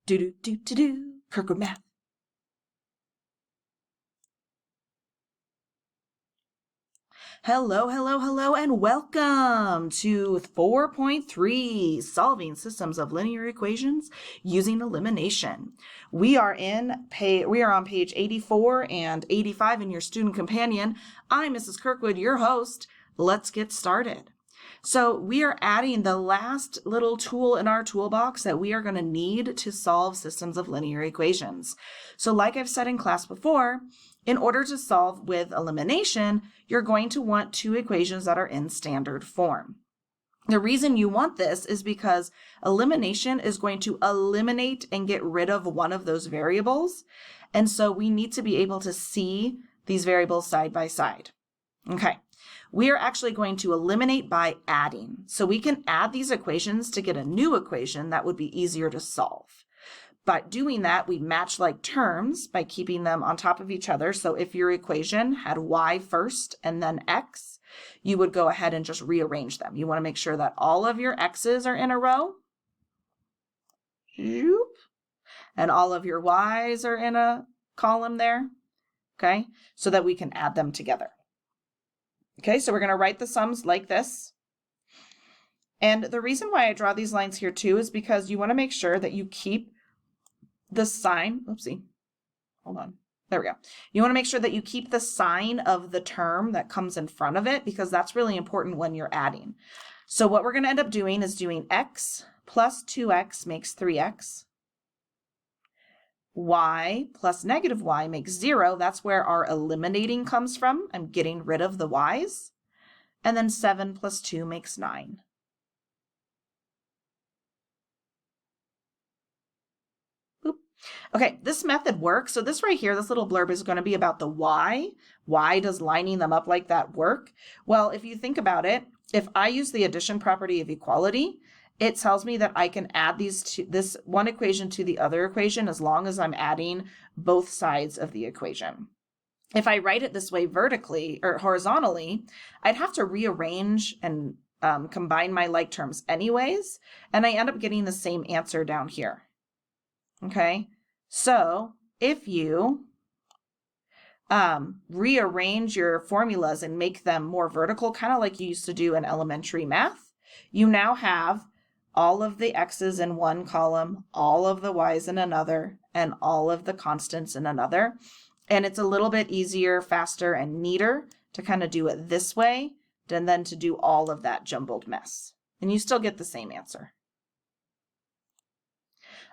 Kirkwood Math. Hello, hello, hello, and welcome to 4.3, Solving Systems of Linear Equations Using Elimination. We are on page 84 and 85 in your student companion. I'm Mrs. Kirkwood, your host. Let's get started. So we are adding the last little tool in our toolbox that we are going to need to solve systems of linear equations. So like I've said in class before, in order to solve with elimination, you're going to want two equations that are in standard form. The reason you want this is because elimination is going to eliminate and get rid of one of those variables. And so we need to be able to see these variables side by side. Okay, we are actually going to eliminate by adding. So we can add these equations to get a new equation that would be easier to solve. By doing that, we match like terms by keeping them on top of each other. So if your equation had y first and then x, you would go ahead and just rearrange them. You want to make sure that all of your x's are in a row. And all of your y's are in a column there. Okay, so that we can add them together. Okay, so we're going to write the sums like this. And the reason why I draw these lines here too is because you want to make sure that you keep the sign, hold on, there we go. You want to make sure that you keep the sign of the term that comes in front of it because that's really important when you're adding. So what we're going to end up doing is doing x plus 2x makes 3x. Y plus negative y makes 0. That's where our eliminating comes from. I'm getting rid of the y's. And then 7 plus 2 makes 9. Okay, this method works. So this right here, this little blurb is going to be about the why. Why does lining them up like that work? Well, if you think about it, if I use the addition property of equality, it tells me that I can add this one equation to the other equation as long as I'm adding both sides of the equation. If I write it this way vertically or horizontally, I'd have to rearrange and combine my like terms anyways, and I end up getting the same answer down here. Okay, so if you rearrange your formulas and make them more vertical, kind of like you used to do in elementary math, you now have all of the x's in one column, all of the y's in another, and all of the constants in another. And it's a little bit easier, faster, and neater to kind of do it this way than then to do all of that jumbled mess. And you still get the same answer.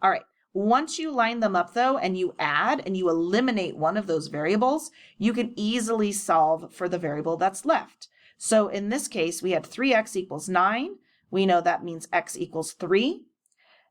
All right. Once you line them up though, and you add and you eliminate one of those variables, you can easily solve for the variable that's left. So in this case, we had 3x equals 9. We know that means x equals 3.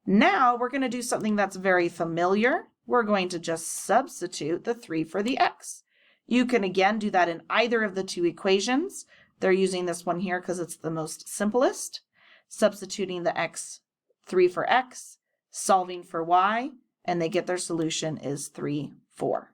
Now we're going to do something that's very familiar. We're going to just substitute the 3 for the x. You can again do that in either of the two equations. They're using this one here because it's the most simplest. Substituting the x, 3 for x, solving for y, and they get their solution is 3, 4.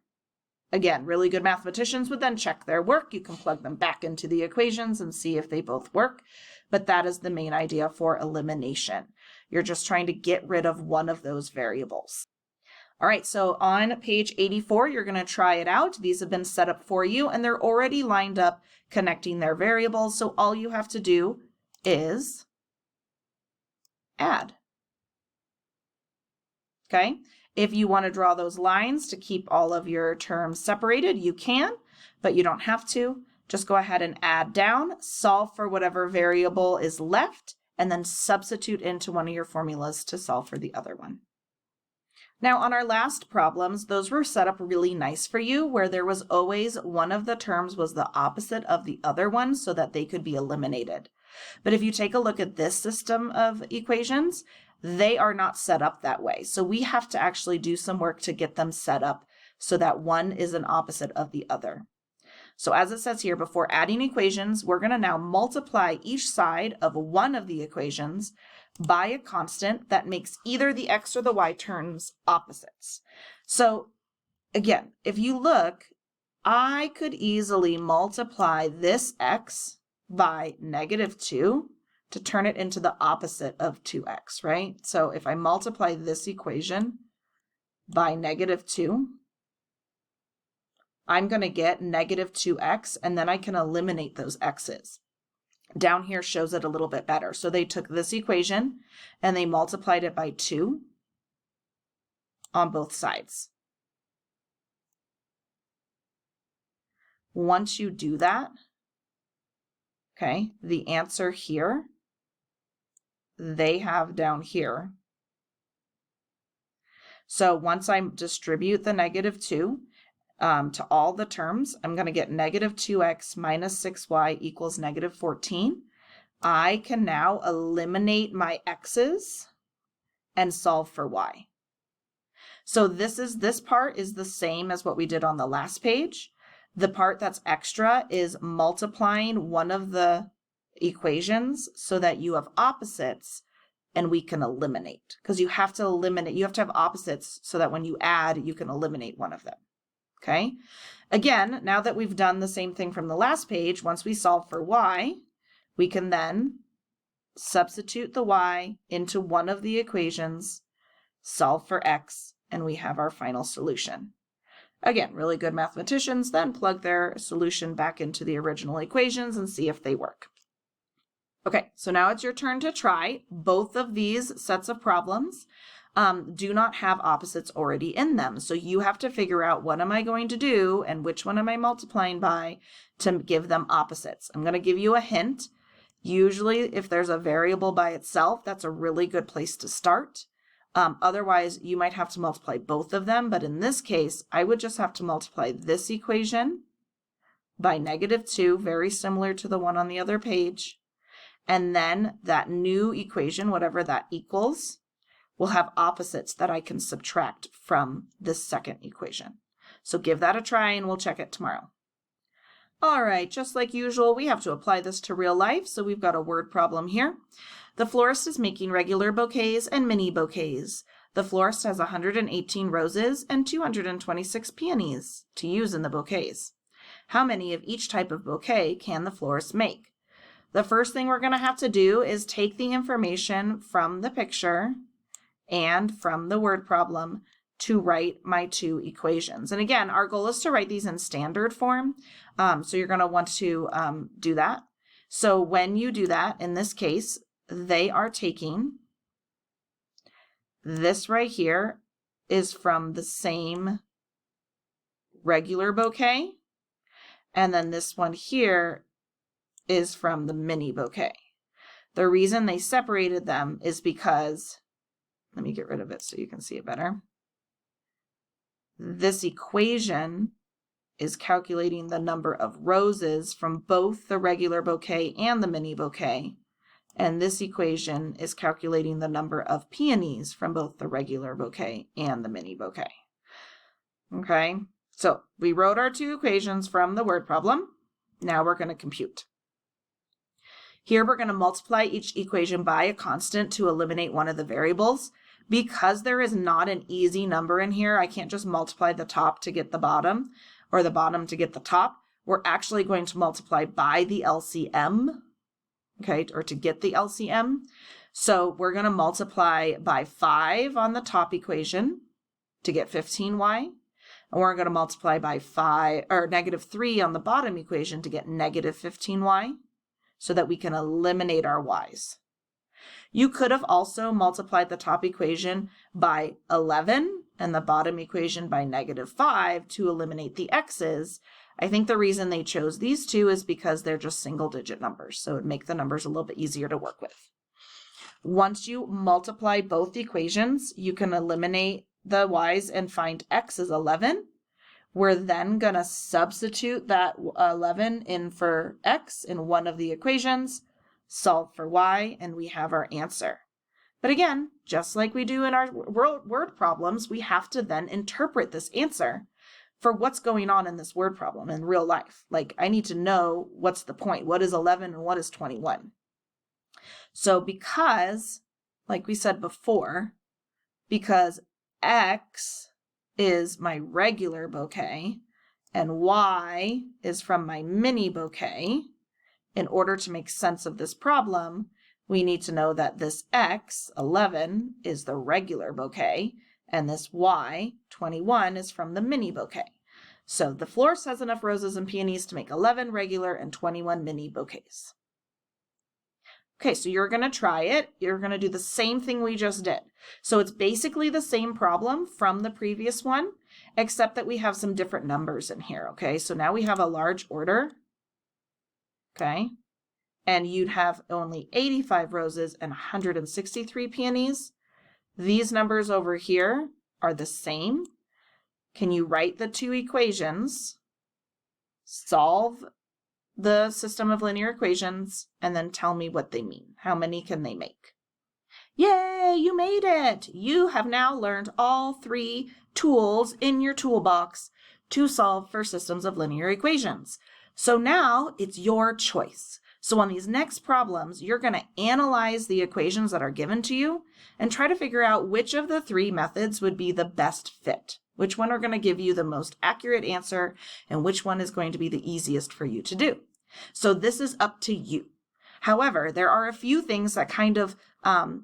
Again, really good mathematicians would then check their work. You can plug them back into the equations and see if they both work, but that is the main idea for elimination. You're just trying to get rid of one of those variables. All right, so on page 84, you're going to try it out. These have been set up for you, and they're already lined up connecting their variables, so all you have to do is add. Okay, if you want to draw those lines to keep all of your terms separated, you can, but you don't have to. Just go ahead and add down, solve for whatever variable is left, and then substitute into one of your formulas to solve for the other one. Now on our last problems, those were set up really nice for you, where there was always one of the terms was the opposite of the other one so that they could be eliminated. But if you take a look at this system of equations, they are not set up that way. So we have to actually do some work to get them set up so that one is an opposite of the other. So as it says here, before adding equations, we're going to now multiply each side of one of the equations by a constant that makes either the x or the y terms opposites. So again, if you look, I could easily multiply this x by -2 to turn it into the opposite of 2x, right? So if I multiply this equation by negative 2, I'm going to get negative 2x, and then I can eliminate those x's. Down here shows it a little bit better. So they took this equation and they multiplied it by 2 on both sides. Once you do that, okay, the answer here, they have down here. So once I distribute the negative 2 to all the terms, I'm going to get negative 2x minus 6y equals negative 14. I can now eliminate my x's and solve for y. So this part is the same as what we did on the last page. The part that's extra is multiplying one of the equations so that you have opposites and we can eliminate, because you have to eliminate, you have to have opposites so that when you add, you can eliminate one of them. Okay. Again, now that we've done the same thing from the last page, once we solve for y, we can then substitute the y into one of the equations, solve for x, and we have our final solution. Again, really good mathematicians then plug their solution back into the original equations and see if they work. Okay, so now it's your turn to try. Both of these sets of problems do not have opposites already in them. So you have to figure out what am I going to do and which one am I multiplying by to give them opposites. I'm going to give you a hint. Usually if there's a variable by itself, that's a really good place to start. Otherwise, you might have to multiply both of them. But in this case, I would just have to multiply this equation by negative 2, very similar to the one on the other page. And then that new equation, whatever that equals, will have opposites that I can subtract from this second equation. So give that a try and we'll check it tomorrow. All right, just like usual, we have to apply this to real life. So we've got a word problem here. The florist is making regular bouquets and mini bouquets. The florist has 118 roses and 226 peonies to use in the bouquets. How many of each type of bouquet can the florist make? The first thing we're going to have to do is take the information from the picture and from the word problem to write my two equations. And again, our goal is to write these in standard form. So you're going to want to do that. So when you do that, in this case, they are taking this right here is from the same regular bouquet. And then this one here is from the mini bouquet. The reason they separated them is because, let me get rid of it so you can see it better. This equation is calculating the number of roses from both the regular bouquet and the mini bouquet. And this equation is calculating the number of peonies from both the regular bouquet and the mini bouquet. Okay, so we wrote our two equations from the word problem. Now we're going to compute. Here we're going to multiply each equation by a constant to eliminate one of the variables. Because there is not an easy number in here, I can't just multiply the top to get the bottom or the bottom to get the top. We're actually going to multiply by the LCM, okay, or to get the LCM. So we're going to multiply by 5 on the top equation to get 15y. And we're going to multiply by 5 or negative 3 on the bottom equation to get negative 15y so that we can eliminate our y's. You could have also multiplied the top equation by 11 and the bottom equation by negative 5 to eliminate the x's. I think the reason they chose these two is because they're just single digit numbers, so it would make the numbers a little bit easier to work with. Once you multiply both equations, you can eliminate the y's and find x is 11. We're then going to substitute that 11 in for x in one of the equations, solve for y, and we have our answer. But again, just like we do in our word problems, we have to then interpret this answer for what's going on in this word problem in real life. Like, I need to know what's the point. What is 11 and what is 21? So because, like we said before, because x is my regular bouquet and y is from my mini bouquet, in order to make sense of this problem, we need to know that this x, 11, is the regular bouquet, And this Y, 21, is from the mini bouquet. So the florist has enough roses and peonies to make 11 regular and 21 mini bouquets. Okay, so you're going to try it. You're going to do the same thing we just did. So it's basically the same problem from the previous one, except that we have some different numbers in here, okay? So now we have a large order, okay? And you'd have only 85 roses and 163 peonies. These numbers over here are the same. Can you write the two equations, solve the system of linear equations, and then tell me what they mean? How many can they make? Yay, you made it! You have now learned all 3 tools in your toolbox to solve for systems of linear equations. So now it's your choice. So on these next problems, you're going to analyze the equations that are given to you and try to figure out which of the 3 methods would be the best fit. Which one are going to give you the most accurate answer and which one is going to be the easiest for you to do. So this is up to you. However, there are a few things that kind of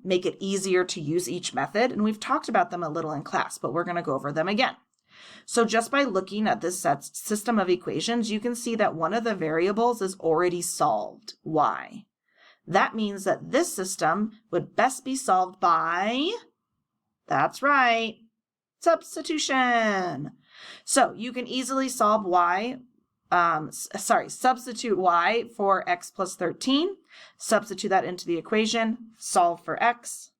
make it easier to use each method, and we've talked about them a little in class, but we're going to go over them again. So just by looking at this system of equations, you can see that one of the variables is already solved, y. That means that this system would best be solved by, that's right, substitution. So you can easily solve substitute y for x plus 13, substitute that into the equation, solve for x,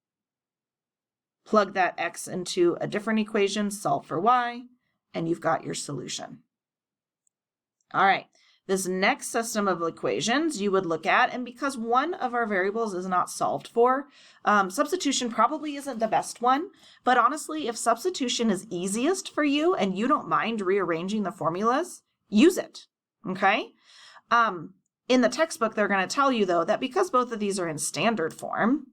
plug that x into a different equation, solve for y, and you've got your solution. All right, this next system of equations you would look at, and because one of our variables is not solved for, substitution probably isn't the best one, but honestly, if substitution is easiest for you and you don't mind rearranging the formulas, use it, okay? In the textbook, they're going to tell you, though, that because both of these are in standard form,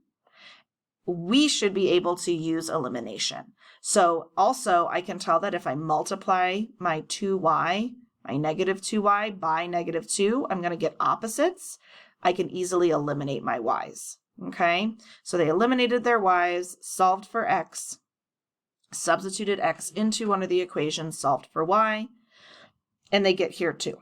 we should be able to use elimination. So also, I can tell that if I multiply my 2y, my negative 2y by negative 2, I'm going to get opposites. I can easily eliminate my y's, okay? So they eliminated their y's, solved for x, substituted x into one of the equations, solved for y, and they get here too.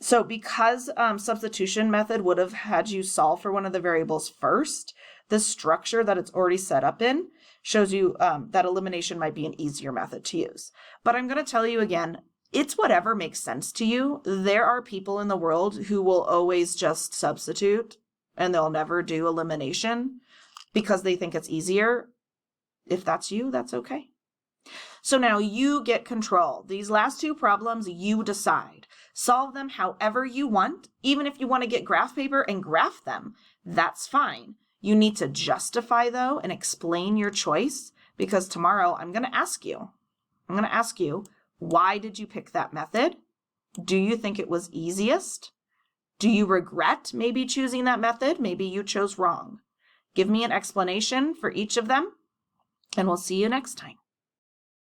So because substitution method would have had you solve for one of the variables first, the structure that it's already set up in shows you that elimination might be an easier method to use. But I'm going to tell you again, it's whatever makes sense to you. There are people in the world who will always just substitute and they'll never do elimination because they think it's easier. If that's you, that's okay. So now you get control. These last 2 problems, you decide. Solve them however you want. Even if you want to get graph paper and graph them, that's fine. You need to justify, though, and explain your choice, because tomorrow I'm going to ask you, why did you pick that method? Do you think it was easiest? Do you regret maybe choosing that method? Maybe you chose wrong. Give me an explanation for each of them, and we'll see you next time.